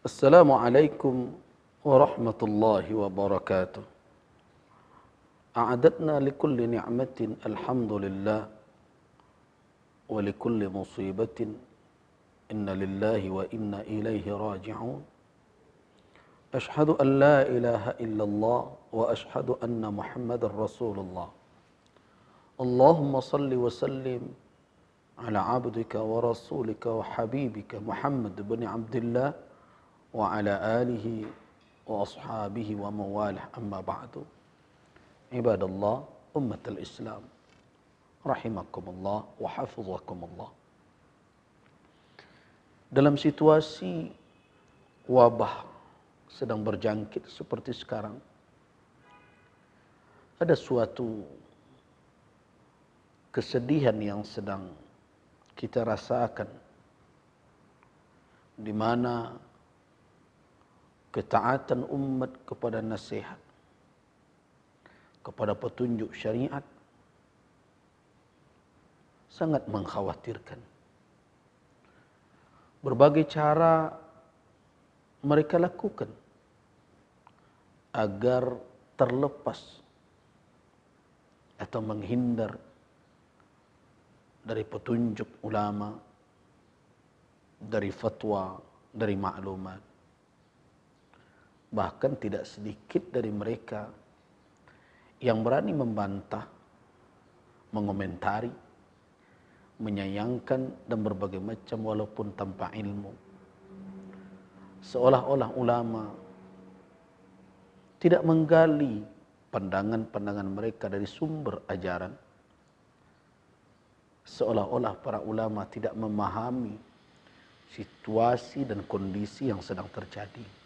Assalamualaikum warahmatullahi wabarakatuh. A'adadna likulli ni'matin alhamdulillah wa likulli musibatin inna lillahi wa inna ilaihi raji'un. Ashhadu an la ilaha illallah wa ashhadu anna Muhammadar Rasulullah. Allahumma salli wa sallim ala abdika wa rasulika wa habibika Muhammad bin Abdullah wa ala alihi wa ashabihi wa mawalah amma ba'du. Ibadallah ummatul Islam rahimakumullah wa hafizakumullah. Dalam situasi wabah sedang berjangkit seperti sekarang, ada suatu kesedihan yang sedang kita rasakan, di mana ketaatan umat kepada nasihat, kepada petunjuk syariat sangat mengkhawatirkan. Berbagai cara mereka lakukan agar terlepas atau menghindar dari petunjuk ulama, dari fatwa, dari maklumat. Bahkan tidak sedikit dari mereka yang berani membantah, mengomentari, menyayangkan dan berbagai macam walaupun tanpa ilmu. Seolah-olah ulama tidak menggali pandangan-pandangan mereka dari sumber ajaran. Seolah-olah para ulama tidak memahami situasi dan kondisi yang sedang terjadi.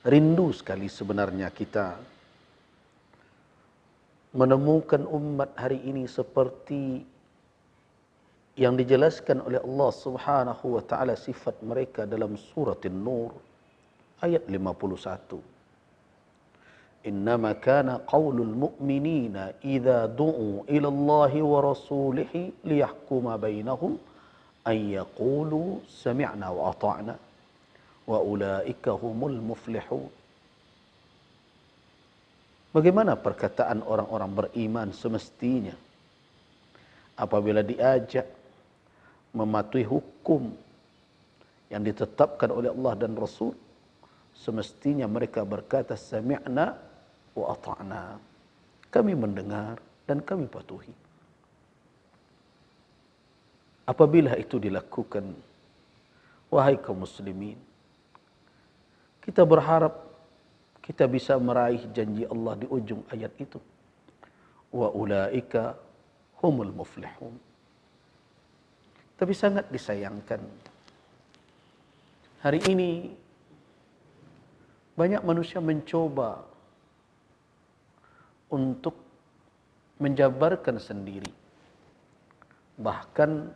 Rindu sekali sebenarnya kita menemukan umat hari ini seperti yang dijelaskan oleh Allah Subhanahu wa taala sifat mereka dalam surah An-Nur ayat 51. Innama kana qaulul mu'minina idza du'u ila Allahi wa rasulihi liyahkuma bainahum ay yaqulu sami'na wa ata'na wa ulaika humul muflihun. Bagaimana perkataan orang-orang beriman semestinya apabila diajak mematuhi hukum yang ditetapkan oleh Allah dan Rasul, semestinya mereka berkata sami'na wa ata'na. Kami mendengar dan kami patuhi. Apabila itu dilakukan, wahai kaum muslimin, kita berharap kita bisa meraih janji Allah di ujung ayat itu. Wa ulaika humul muflihun. Tapi sangat disayangkan, hari ini banyak manusia mencoba untuk menjabarkan sendiri, bahkan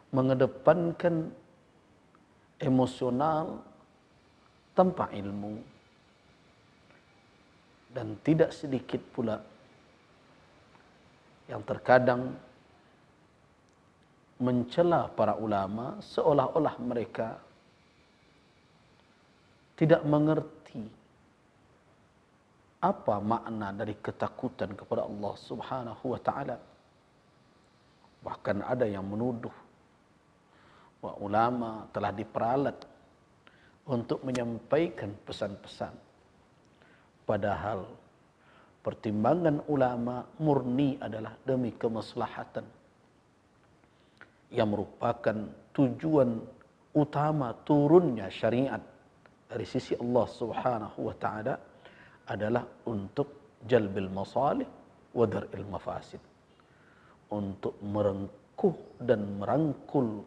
mengedepankan emosional tanpa ilmu. Dan tidak sedikit pula yang terkadang mencela para ulama seolah-olah mereka tidak mengerti apa makna dari ketakutan kepada Allah Subhanahu wa taala. Bahkan ada yang menuduh bahwa ulama telah diperalat untuk menyampaikan pesan-pesan. Padahal pertimbangan ulama murni adalah demi kemaslahatan yang merupakan tujuan utama turunnya syariat dari sisi Allah Subhanahu wa taala adalah untuk jalbil masalih wa dar'il mafasid, untuk merengkuh dan merangkul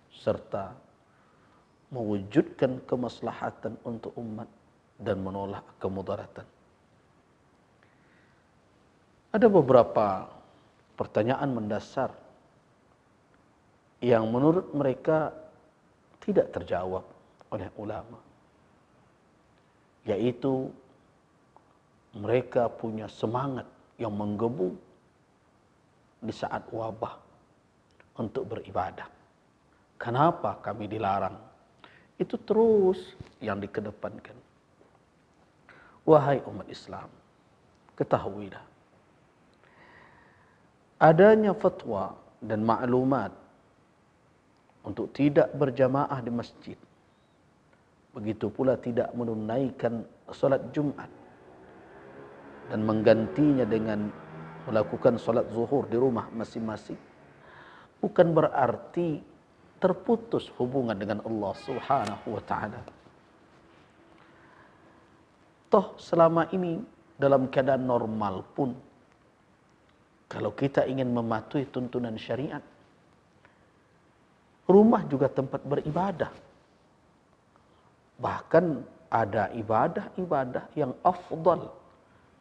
serta mewujudkan kemaslahatan untuk umat dan menolak kemudaratan. Ada beberapa pertanyaan mendasar yang menurut mereka tidak terjawab oleh ulama, yaitu mereka punya semangat yang menggebu di saat wabah untuk beribadah. Kenapa kami dilarang? Itu terus yang dikedepankan. Wahai umat Islam, ketahuilah, adanya fatwa dan maklumat untuk tidak berjamaah di masjid, begitu pula tidak menunaikan solat Jumat dan menggantinya dengan melakukan solat zuhur di rumah masing-masing, bukan berarti terputus hubungan dengan Allah Subhanahu wa taala. Toh selama ini dalam keadaan normal pun, kalau kita ingin mematuhi tuntunan syariat, rumah juga tempat beribadah. Bahkan ada ibadah-ibadah yang afdal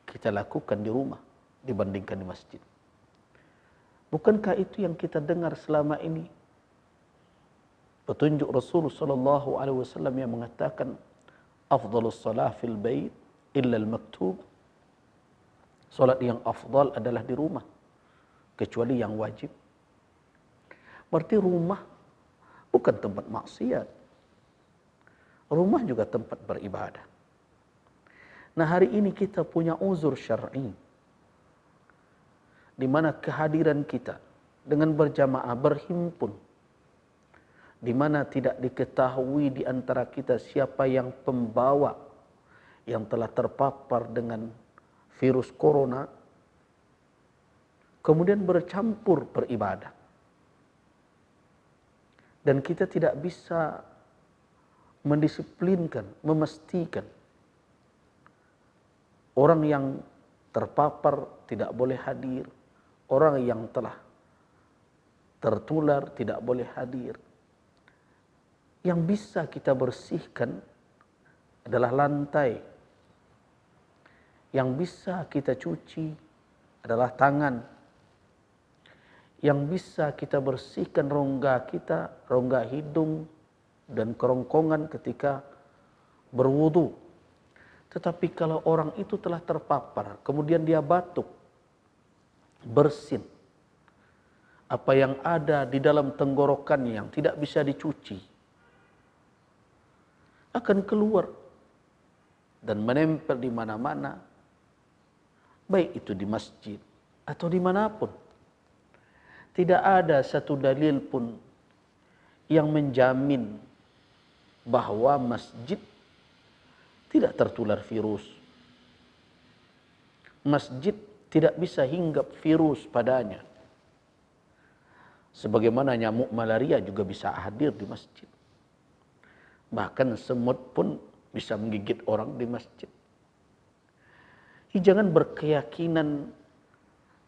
kita lakukan di rumah dibandingkan di masjid. Bukankah itu yang kita dengar selama ini? Petunjuk Rasulullah sallallahu alaihi wasallam yang mengatakan afdhalus shalah fil bait illa al-maktub. Salat yang afdal adalah di rumah kecuali yang wajib. Berarti rumah bukan tempat maksiat. Rumah juga tempat beribadah. Nah, hari ini kita punya uzur syar'i di mana kehadiran kita dengan berjamaah berhimpun, di mana tidak diketahui di antara kita siapa yang pembawa yang telah terpapar dengan virus corona, kemudian bercampur beribadah. Dan kita tidak bisa mendisiplinkan, memastikan orang yang terpapar tidak boleh hadir, orang yang telah tertular tidak boleh hadir. Yang bisa kita bersihkan adalah lantai. Yang bisa kita cuci adalah tangan. Yang bisa kita bersihkan rongga kita, rongga hidung dan kerongkongan ketika berwudu. Tetapi kalau orang itu telah terpapar, kemudian dia batuk, bersin, apa yang ada di dalam tenggorokannya yang tidak bisa dicuci, akan keluar dan menempel di mana-mana, baik itu di masjid atau dimanapun. Tidak ada satu dalil pun yang menjamin bahwa masjid tidak tertular virus. Masjid tidak bisa hinggap virus padanya. Sebagaimana nyamuk malaria juga bisa hadir di masjid. Bahkan semut pun bisa menggigit orang di masjid. Jangan berkeyakinan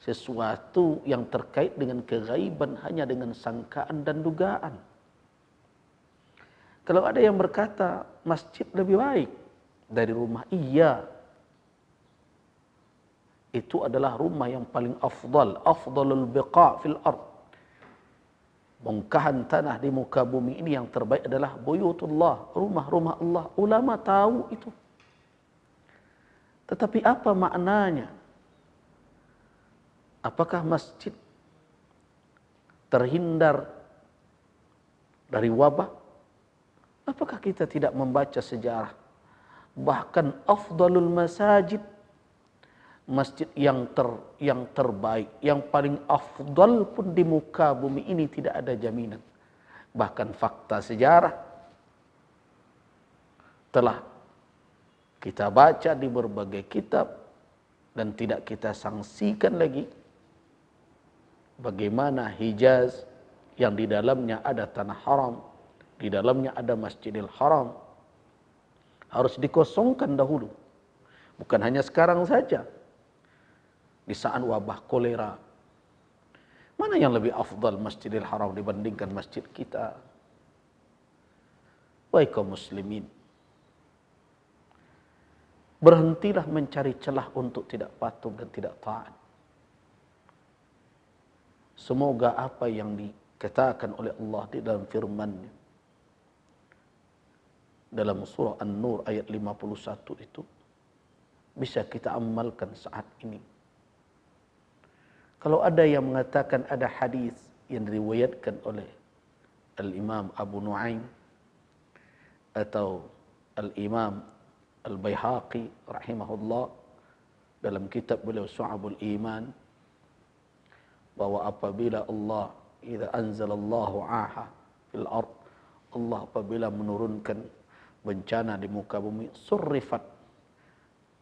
sesuatu yang terkait dengan keghaiban hanya dengan sangkaan dan dugaan. Kalau ada yang berkata masjid lebih baik dari rumah, iya. Itu adalah rumah yang paling afdal, afdalul biqa' fil ard. Bongkahan tanah di muka bumi ini yang terbaik adalah buyutullah, rumah-rumah Allah. Ulama tahu itu. Tetapi apa maknanya? Apakah masjid terhindar dari wabah? Apakah kita tidak membaca sejarah? Bahkan afdalul masajid, masjid yang terbaik, yang paling afdal pun di muka bumi ini tidak ada jaminan. Bahkan fakta sejarah telah kita baca di berbagai kitab dan tidak kita sangsikan lagi bagaimana Hijaz yang di dalamnya ada tanah haram, di dalamnya ada Masjidil Haram, harus dikosongkan dahulu. Bukan hanya sekarang saja, di saat wabah kolera. Mana yang lebih afdal Masjidil Haram dibandingkan masjid kita? Wahai kaum muslimin, berhentilah mencari celah untuk tidak patuh dan tidak taat. Semoga apa yang dikatakan oleh Allah di dalam firman-Nya dalam surah An-Nur ayat 51 itu bisa kita amalkan saat ini. Kalau ada yang mengatakan ada hadis yang diriwayatkan oleh Al-Imam Abu Nuaim atau Al-Imam Al-Baihaqi rahimahullah dalam kitab beliau Syu'abul Iman, bahwa apabila Allah idza anzalallahu aha fil ard, Allah apabila menurunkan bencana di muka bumi, surrifat,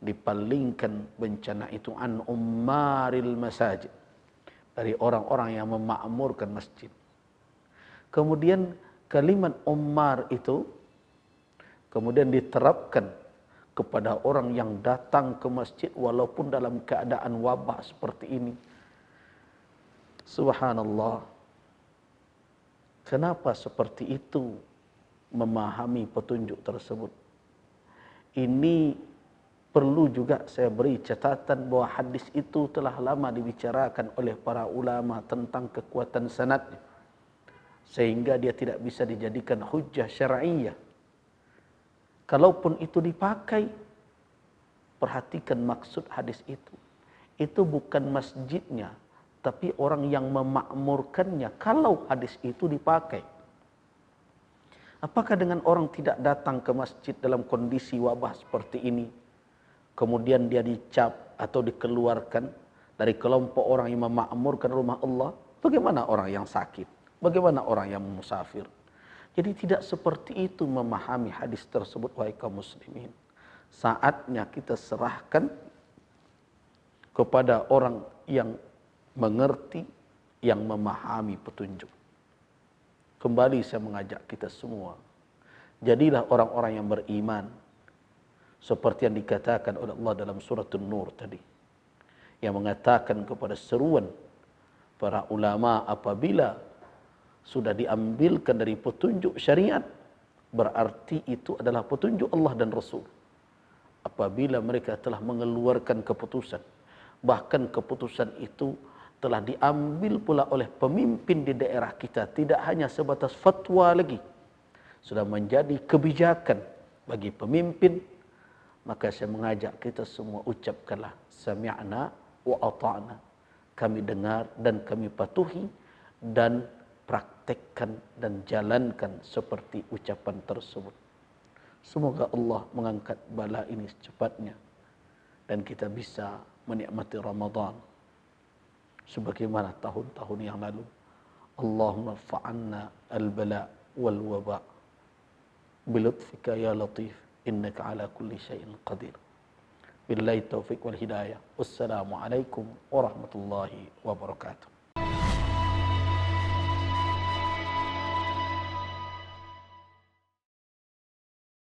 dipalingkan bencana itu an ummaril masajid, dari orang-orang yang memakmurkan masjid. Kemudian kalimat ummar itu kemudian diterapkan kepada orang yang datang ke masjid walaupun dalam keadaan wabah seperti ini. Subhanallah. Kenapa seperti itu memahami petunjuk tersebut? Ini perlu juga saya beri catatan bahwa hadis itu telah lama dibicarakan oleh para ulama tentang kekuatan sanadnya, sehingga dia tidak bisa dijadikan hujjah syar'iyyah. Kalaupun itu dipakai, perhatikan maksud hadis itu. Itu bukan masjidnya, tapi orang yang memakmurkannya kalau hadis itu dipakai. Apakah dengan orang tidak datang ke masjid dalam kondisi wabah seperti ini, kemudian dia dicap atau dikeluarkan dari kelompok orang yang memakmurkan rumah Allah? Bagaimana orang yang sakit? Bagaimana orang yang musafir? Jadi tidak seperti itu memahami hadis tersebut, wahai kaum muslimin. Saatnya kita serahkan kepada orang yang mengerti, yang memahami petunjuk. Kembali saya mengajak kita semua, jadilah orang-orang yang beriman, seperti yang dikatakan oleh Allah dalam surat An-Nur tadi, yang mengatakan kepada seruan para ulama apabila sudah diambilkan dari petunjuk syariat, berarti itu adalah petunjuk Allah dan Rasul. Apabila mereka telah mengeluarkan keputusan, bahkan keputusan itu telah diambil pula oleh pemimpin di daerah kita, tidak hanya sebatas fatwa lagi, sudah menjadi kebijakan bagi pemimpin, maka saya mengajak kita semua ucapkanlah sami'na wa ata'na. Kami dengar dan kami patuhi, dan praktekkan dan jalankan seperti ucapan tersebut. Semoga Allah mengangkat bala ini secepatnya dan kita bisa menikmati Ramadan sebagaimana tahun-tahun yang lalu. Allahumma fa'anna al-bala wal waba bilutfika ya latif innaka ala kulli syai'in qadir. Billahi taufiq wal hidayah. Wassalamualaikum warahmatullahi wabarakatuh.